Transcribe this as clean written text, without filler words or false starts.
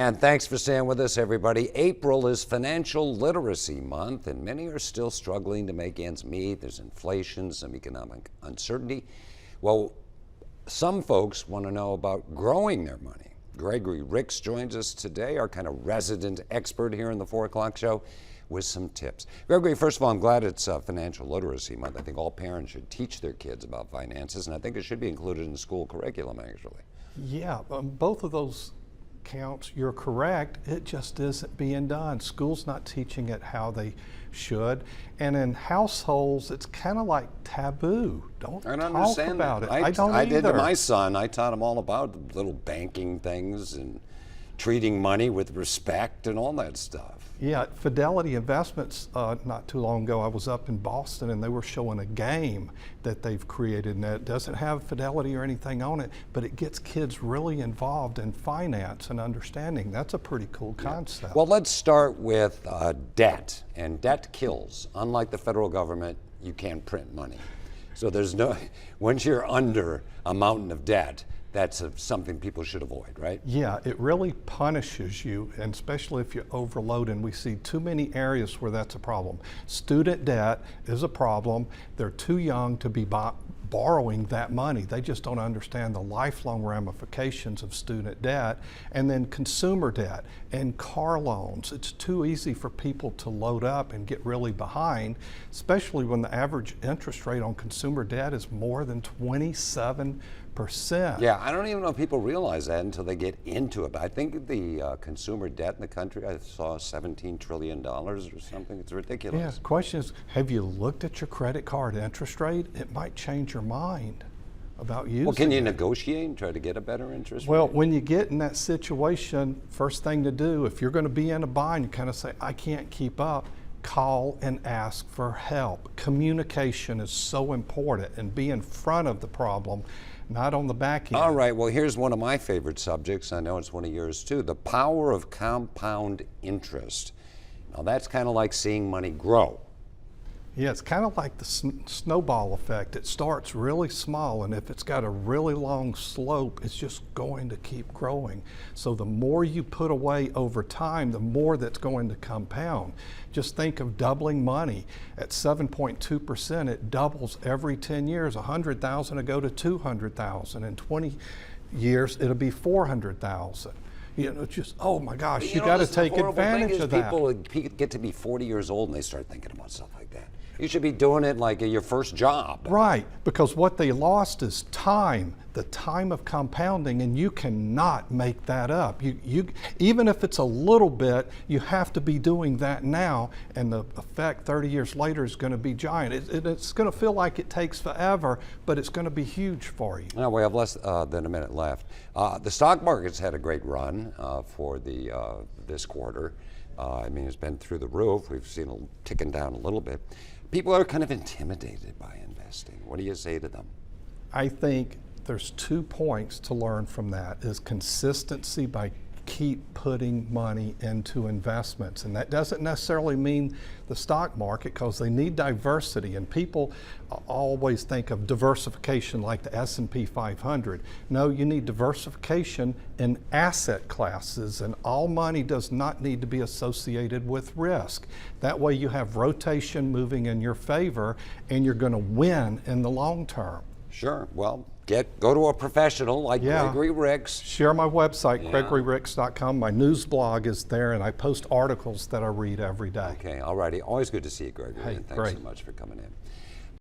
And thanks for staying with us, everybody. April is Financial Literacy Month, and many are still struggling to make ends meet. There's inflation, some economic uncertainty. Well, some folks want to know about growing their money. Gregory Ricks joins us today, our kind of resident expert here in the 4 o'clock show, with some tips. Gregory, first of all, I'm glad it's Financial Literacy Month. I think all parents should teach their kids about finances, and I think it should be included in the school curriculum, actually. Yeah, both of those counts, you're correct. It just isn't being done. School's not teaching it how they should, and in households, it's kind of like taboo. Don't talk about it. I did to my son. I taught him all about the little banking things and treating money with respect and all that stuff. Yeah, Fidelity Investments, not too long ago, I was up in Boston and they were showing a game that they've created, and it doesn't have Fidelity or anything on it, but it gets kids really involved in finance and understanding. That's a pretty cool concept. Well, let's start with debt, and debt kills. Unlike the federal government, you can't print money. So there's no, once you're under a mountain of debt, that's something people should avoid, right? Yeah, it really punishes you, and especially if you overload, and we see too many areas where that's a problem. Student debt is a problem. They're too young to be borrowing that money. They just don't understand the lifelong ramifications of student debt. And then consumer debt and car loans. It's too easy for people to load up and get really behind, especially when the average interest rate on consumer debt is more than 27%. Yeah, I don't even know if people realize that until they get into it. But I think the consumer debt in the country, I saw $17 trillion or something. It's ridiculous. Yeah, the question is, have you looked at your credit card interest rate? It might change your mind about using it. Well, can you negotiate and try to get a better interest rate? Well, when you get in that situation, first thing to do, if you're going to be in a bind, you kind of say, I can't keep up. Call and ask for help. Communication is so important, and be in front of the problem, not on the back end. All right, well, here's one of my favorite subjects. I know it's one of yours too. The power of compound interest. Now, that's kind of like seeing money grow. Yeah, it's kind of like the snowball effect. It starts really small, and if it's got a really long slope, it's just going to keep growing. So the more you put away over time, the more that's going to compound. Just think of doubling money. At 7.2%, it doubles every 10 years. 100,000 will go to 200,000. In 20 years, it'll be 400,000. You know, it's just, oh my gosh, you got to take advantage of that. People get to be 40 years old and they start thinking about stuff like that. You should be doing it like your first job. Right, because what they lost is time, the time of compounding, and you cannot make that up. You even if it's a little bit, you have to be doing that now, and the effect 30 years later is going to be giant. It's going to feel like it takes forever, but it's going to be huge for you. Now, we have less than a minute left. The stock market's had a great run for this quarter. I mean, it's been through the roof. We've seen it ticking down a little bit. People are kind of intimidated by investing. What do you say to them? I think there's 2 points to learn from that, is consistency by keep putting money into investments. And that doesn't necessarily mean the stock market, because they need diversity, and people always think of diversification like the S&P 500. No, you need diversification in asset classes, and all money does not need to be associated with risk. That way you have rotation moving in your favor, and you're going to win in the long term. Sure. Well, go to a professional like Gregory Ricks. Share my website, GregoryRicks.com. My news blog is there, and I post articles that I read every day. Okay, all righty. Always good to see you, Gregory. Hey, and thanks so much for coming in.